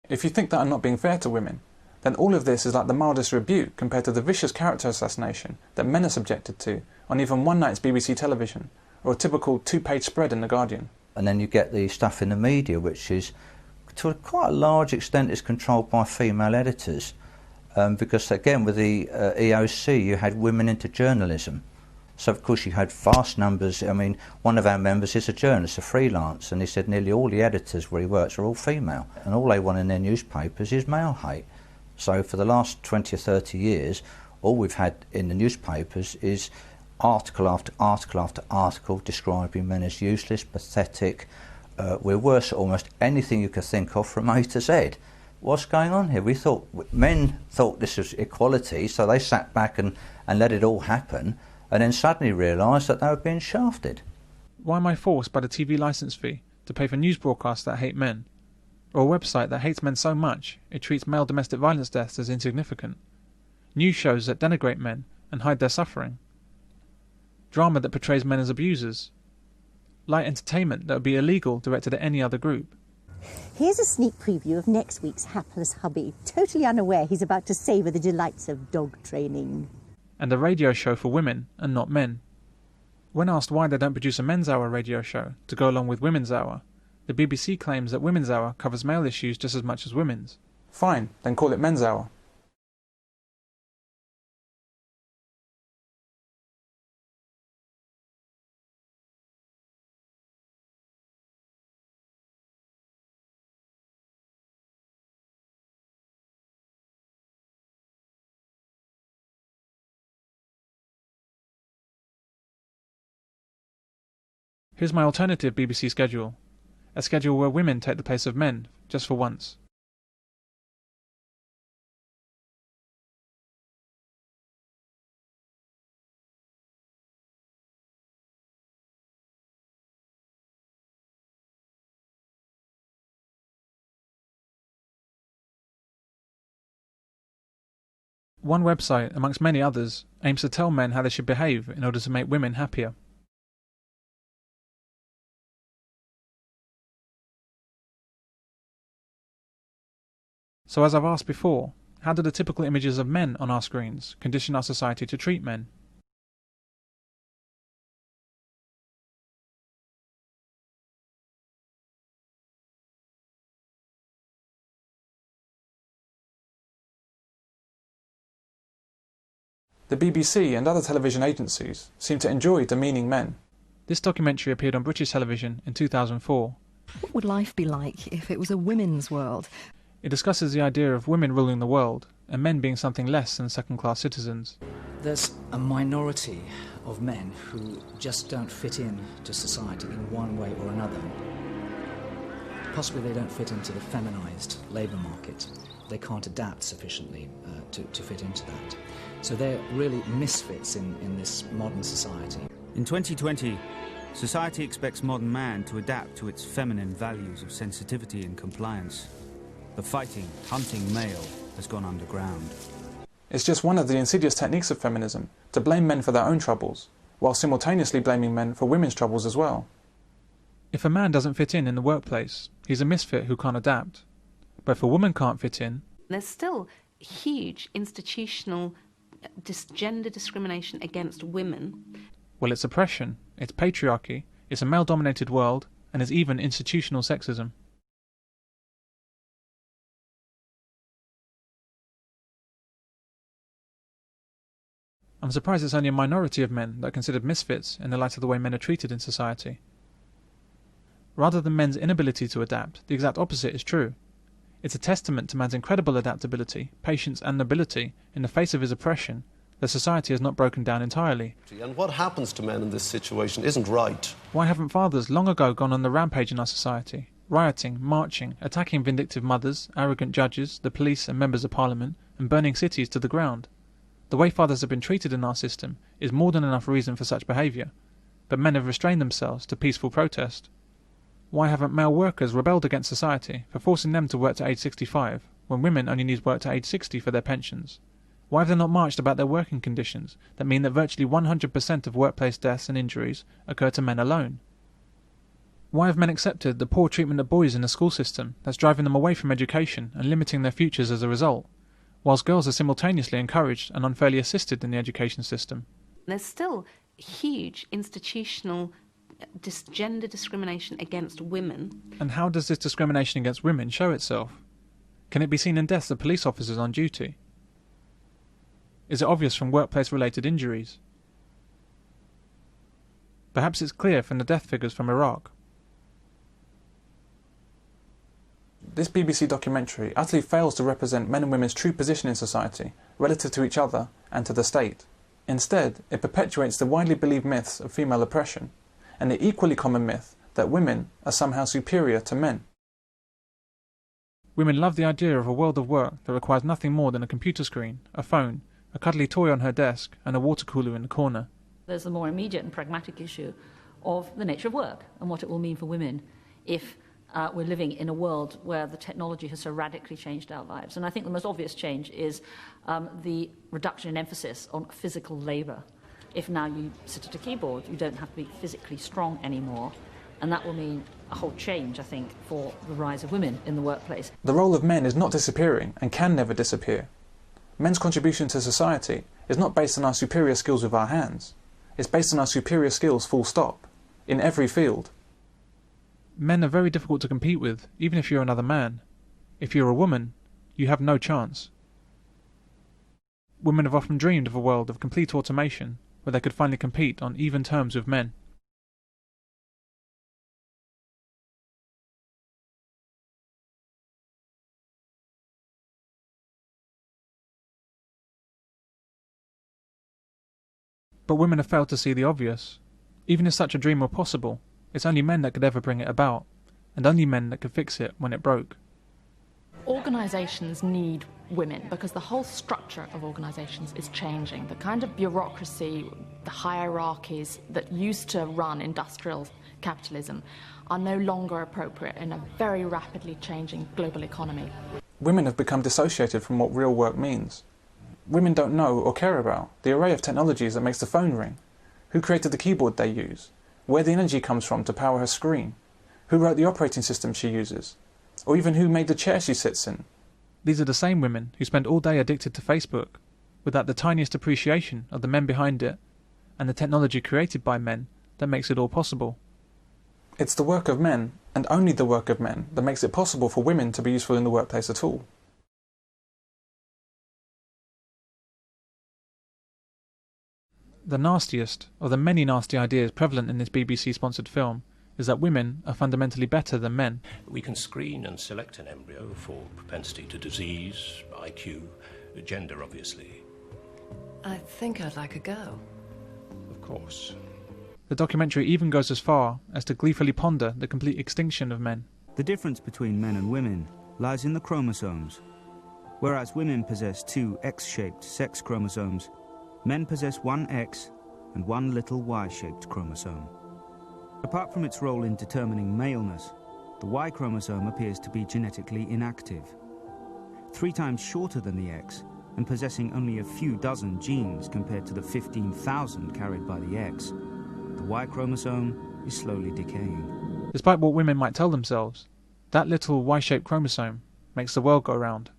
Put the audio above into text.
If you think that I'm not being fair to women, then all of this is like the mildest rebuke compared to the vicious character assassination that men are subjected to on even one night's BBC television, or a typical two-page spread in The Guardian. And then you get the stuff in the media, which is, to quite a large extent, is controlled by female editors. Because, again, with the EOC, you had women into journalism. So, of course, you had vast numbers. I mean, one of our members is a journalist, a freelance, and he said nearly all the editors where he works are all female. And all they want in their newspapers is male hate. So for the last 20 or 30 years, all we've had in the newspapers is article after article after article describing men as useless, pathetic. We're worse at almost anything you could think of from A to Z. What's going on here? Men thought this was equality, so they sat back and let it all happen, and then suddenly realised that they were being shafted. Why am I forced by the TV licence fee to pay for news broadcasts that hate men? Or a website that hates men so much it treats male domestic violence deaths as insignificant? News shows that denigrate men and hide their suffering? Drama that portrays men as abusers? Light entertainment that would be illegal directed at any other group? Here's a sneak preview of next week's Hapless Hubby, totally unaware he's about to savour the delights of dog training. And a radio show for women and not men. When asked why they don't produce a Men's Hour radio show to go along with Women's Hour, the BBC claims that Women's Hour covers male issues just as much as women's. Fine, then call it Men's Hour. Here's my alternative BBC schedule. A schedule where women take the place of men, just for once. One website, amongst many others, aims to tell men how they should behave in order to make women happier. So as I've asked before, how do the typical images of men on our screens condition our society to treat men? The BBC and other television agencies seem to enjoy demeaning men. This documentary appeared on British television in 2004. What would life be like if it was a women's world? It discusses the idea of women ruling the world and men being something less than second-class citizens. There's a minority of men who just don't fit in to society in one way or another. Possibly they don't fit into the feminised labour market. They can't adapt sufficiently to fit into that. So they're really misfits in this modern society. In 2020, society expects modern man to adapt to its feminine values of sensitivity and compliance. The fighting, hunting male has gone underground. It's just one of the insidious techniques of feminism to blame men for their own troubles, while simultaneously blaming men for women's troubles as well. If a man doesn't fit in the workplace, he's a misfit who can't adapt. But if a woman can't fit in... There's still huge institutional gender discrimination against women. Well, it's oppression, it's patriarchy, it's a male-dominated world, and it's even institutional sexism. I'm surprised it's only a minority of men that are considered misfits in the light of the way men are treated in society. Rather than men's inability to adapt, the exact opposite is true. It's a testament to man's incredible adaptability, patience and nobility in the face of his oppression that society has not broken down entirely. And what happens to men in this situation isn't right. Why haven't fathers long ago gone on the rampage in our society, rioting, marching, attacking vindictive mothers, arrogant judges, the police and members of parliament, and burning cities to the ground? The way fathers have been treated in our system is more than enough reason for such behaviour, but men have restrained themselves to peaceful protest. Why haven't male workers rebelled against society for forcing them to work to age 65, when women only need work to age 60 for their pensions? Why have they not marched about their working conditions that mean that virtually 100% of workplace deaths and injuries occur to men alone? Why have men accepted the poor treatment of boys in the school system that's driving them away from education and limiting their futures as a result, whilst girls are simultaneously encouraged and unfairly assisted in the education system? There's still huge institutional gender discrimination against women. And how does this discrimination against women show itself? Can it be seen in deaths of police officers on duty? Is it obvious from workplace-related injuries? Perhaps it's clear from the death figures from Iraq. This BBC documentary utterly fails to represent men and women's true position in society, relative to each other and to the state. Instead, it perpetuates the widely believed myths of female oppression, and the equally common myth that women are somehow superior to men. Women love the idea of a world of work that requires nothing more than a computer screen, a phone, a cuddly toy on her desk, and a water cooler in the corner. There's the more immediate and pragmatic issue of the nature of work and what it will mean for women if we're living in a world where the technology has so radically changed our lives. And I think the most obvious change is the reduction in emphasis on physical labour. If now you sit at a keyboard, you don't have to be physically strong anymore. And that will mean a whole change, I think, for the rise of women in the workplace. The role of men is not disappearing and can never disappear. Men's contribution to society is not based on our superior skills with our hands. It's based on our superior skills full stop, in every field. Men are very difficult to compete with, even if you're another man. If you're a woman, you have no chance. Women have often dreamed of a world of complete automation, where they could finally compete on even terms with men. But women have failed to see the obvious. Even if such a dream were possible, it's only men that could ever bring it about, and only men that could fix it when it broke. Organisations need women because the whole structure of organisations is changing. The kind of bureaucracy, the hierarchies that used to run industrial capitalism are no longer appropriate in a very rapidly changing global economy. Women have become dissociated from what real work means. Women don't know or care about the array of technologies that makes the phone ring, who created the keyboard they use, where the energy comes from to power her screen, who wrote the operating system she uses, or even who made the chair she sits in. These are the same women who spend all day addicted to Facebook, without the tiniest appreciation of the men behind it, and the technology created by men that makes it all possible. It's the work of men, and only the work of men, that makes it possible for women to be useful in the workplace at all. The nastiest of the many nasty ideas prevalent in this BBC-sponsored film is that women are fundamentally better than men. We can screen and select an embryo for propensity to disease, IQ, gender, obviously. I think I'd like a go. Of course. The documentary even goes as far as to gleefully ponder the complete extinction of men. The difference between men and women lies in the chromosomes. Whereas women possess 2 X-shaped sex chromosomes, men possess 1 X and 1 little Y-shaped chromosome. Apart from its role in determining maleness, the Y chromosome appears to be genetically inactive. 3 times shorter than the X and possessing only a few dozen genes compared to the 15,000 carried by the X, the Y chromosome is slowly decaying. Despite what women might tell themselves, that little Y-shaped chromosome makes the world go round.